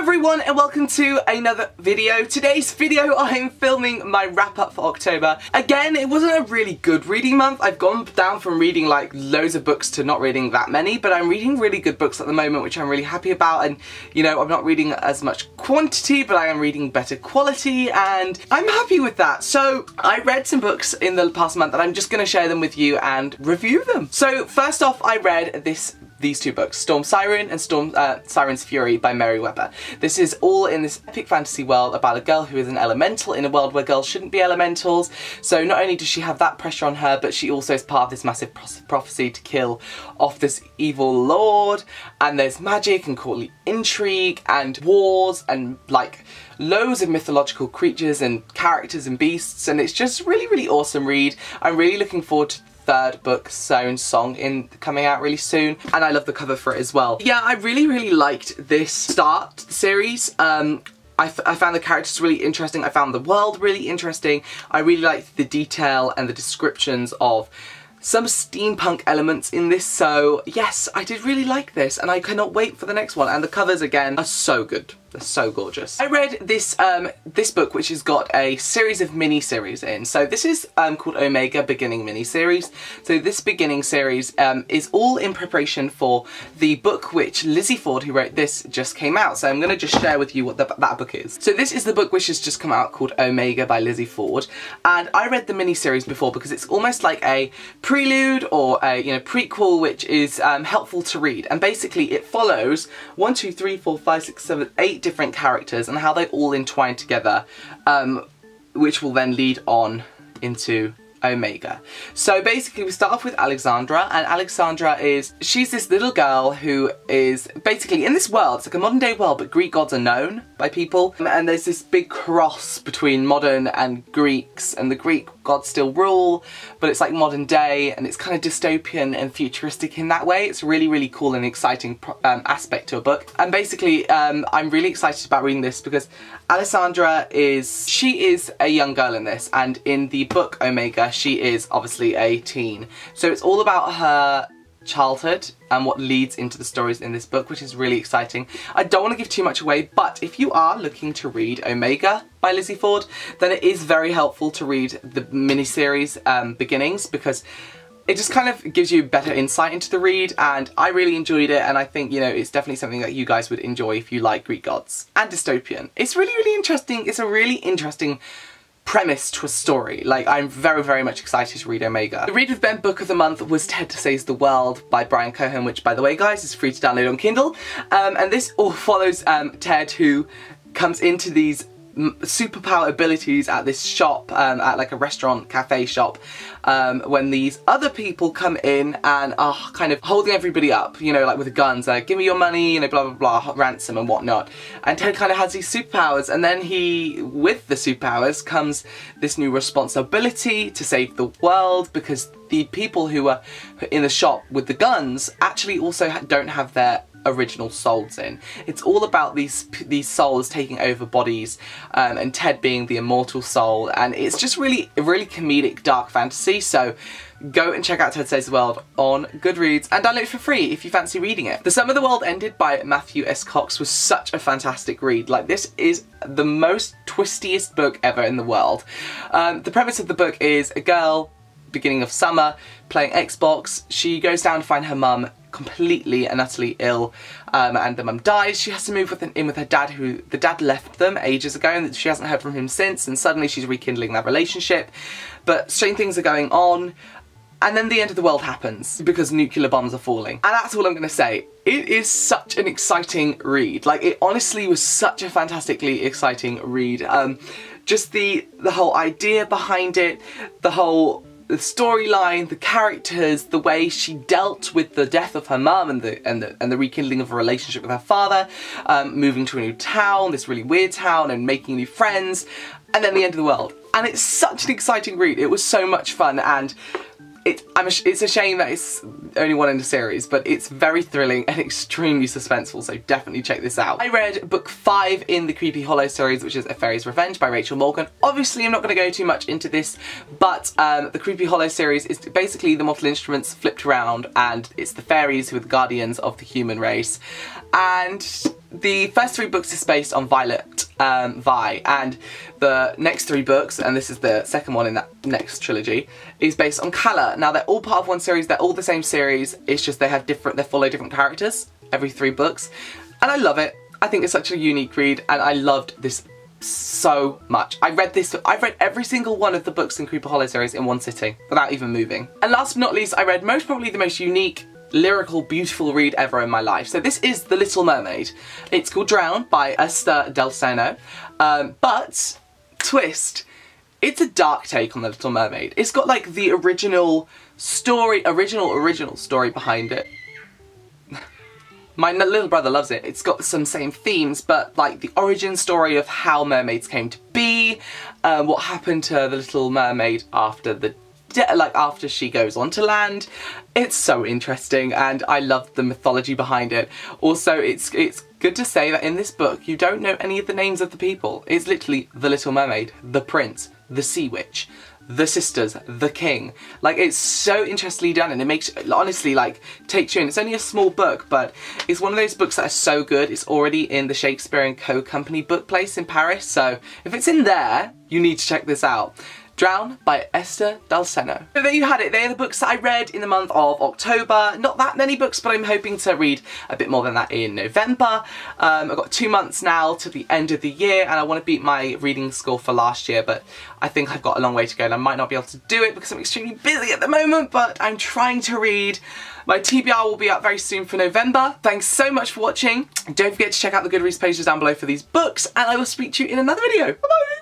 everyone and welcome to another video. Today's video I'm filming my wrap up for October. Again, it wasn't a really good reading month. I've gone down from reading like loads of books to not reading that many, but I'm reading really good books at the moment, which I'm really happy about. And you know, I'm not reading as much quantity, but I am reading better quality and I'm happy with that. So I read some books in the past month and I'm just going to share them with you and review them. So first off, I read these two books, Storm Siren and Siren's Fury by Mary Webber. This is all in this epic fantasy world about a girl who is an elemental in a world where girls shouldn't be elementals. So not only does she have that pressure on her, but she also is part of this massive prophecy to kill off this evil lord. And there's magic and courtly intrigue and wars and like loads of mythological creatures and characters and beasts. And it's just really, really awesome read. I'm really looking forward to third book, Siren's Song, coming out really soon, and I love the cover for it as well. Yeah, I really liked this start to the series. I found the characters really interesting, I found the world really interesting, I really liked the detail and the descriptions of some steampunk elements in this, so yes, I did really like this and I cannot wait for the next one, and the covers again are so good. They're so gorgeous. I read this this book, which has got a series of mini-series in. So this is called Omega Beginning Mini-Series. So this beginning series is all in preparation for the book which Lizzie Ford, who wrote this, just came out. So I'm going to just share with you what that book is. So this is the book which has just come out called Omega by Lizzie Ford. And I read the mini-series before because it's almost like a prelude or a prequel, which is helpful to read. And basically it follows 1, 2, 3, 4, 5, 6, 7, 8 different characters and how they all entwine together, which will then lead on into Omega. So basically we start off with Alexandra, and Alexandra she's this little girl who is basically in this world. It's like a modern day world, but Greek gods are known by people, and there's this big cross between modern and Greeks, and the Greek gods still rule, but it's like modern day and it's kind of dystopian and futuristic in that way. It's really, really cool and exciting aspect to a book. And basically I'm really excited about reading this because Alexandra is a young girl in this, and in the book Omega she is obviously a teen. So it's all about her childhood and what leads into the stories in this book, which is really exciting. I don't want to give too much away, but if you are looking to read Omega by Lizzie Ford, then it is very helpful to read the miniseries beginnings, because it just kind of gives you better insight into the read, and I really enjoyed it, and I think, you know, it's definitely something that you guys would enjoy if you like Greek gods and dystopian. It's really, really interesting. It's a really interesting premise to a story. Like, I'm very, very much excited to read Omega. The Read with Ben book of the month was Ted Saves the World by Brian Cohen, which, by the way, guys, is free to download on Kindle. And this all follows Ted, who comes into these superpower abilities at this shop, at like a restaurant cafe shop, when these other people come in and are kind of holding everybody up, you know, like with guns, like give me your money, you know, blah blah blah, ransom and whatnot. And Ted kind of has these superpowers, and then with the superpowers comes this new responsibility to save the world, because the people who are in the shop with the guns actually also don't have their original souls in. It's all about these souls taking over bodies, and Ted being the immortal soul, and it's just really comedic dark fantasy. So go and check out Ted Saves the World on Goodreads and download it for free if you fancy reading it. The Summer the World Ended by Matthew S. Cox was such a fantastic read. Like, this is the most twistiest book ever in the world. The premise of the book is a girl, beginning of summer, playing Xbox. She goes down to find her mum completely and utterly ill, and the mum dies. She has to move in with her dad, who the dad left them ages ago, and she hasn't heard from him since, and suddenly she's rekindling that relationship. But strange things are going on, and then the end of the world happens because nuclear bombs are falling. And that's all I'm going to say. It is such an exciting read. Like, it honestly was such a fantastically exciting read. Just the whole idea behind it, the storyline, the characters, the way she dealt with the death of her mum and the rekindling of a relationship with her father, moving to a new town, this really weird town, and making new friends, and then the end of the world. And it's such an exciting read. It was so much fun, and it's a shame that it's only one in the series, but it's very thrilling and extremely suspenseful, so definitely check this out. I read book 5 in the Creepy Hollow series, which is A Fairy's Revenge by Rachel Morgan. Obviously, I'm not going to go too much into this, but the Creepy Hollow series is basically the Mortal Instruments flipped around, and it's the fairies who are the guardians of the human race. And the first 3 books is based on Violet Vi, and the next 3 books, and this is the second one in that next trilogy, is based on Calla. Now they're all part of one series, they're all the same series, it's just they follow different characters every 3 books, and I love it. I think it's such a unique read, and I loved this so much. I've read every single one of the books in Creeper Hollow series in one sitting, without even moving. And last but not least, I read probably the most unique, lyrical, beautiful read ever in my life. So this is The Little Mermaid. It's called Drown by Esther Del Seno, but twist, it's a dark take on The Little Mermaid. It's got like the original story behind it. My little brother loves it. It's got some same themes, but like the origin story of how mermaids came to be, what happened to the Little Mermaid after after she goes onto land. It's so interesting, and I love the mythology behind it. Also, it's good to say that in this book you don't know any of the names of the people. It's literally the Little Mermaid, the prince, the sea witch, the sisters, the king. Like, it's so interestingly done, and it makes, honestly, like, takes you in. It's only a small book, but it's one of those books that are so good. It's already in the Shakespeare & Co. Company book place in Paris, so if it's in there, you need to check this out. Drown by Esther Del Seno. So there you had it. They are the books that I read in the month of October. Not that many books, but I'm hoping to read a bit more than that in November. I've got 2 months now to the end of the year, and I want to beat my reading score for last year, but I think I've got a long way to go, and I might not be able to do it because I'm extremely busy at the moment, but I'm trying to read. My TBR will be up very soon for November. Thanks so much for watching. Don't forget to check out the Goodreads pages down below for these books, and I will speak to you in another video. Bye-bye!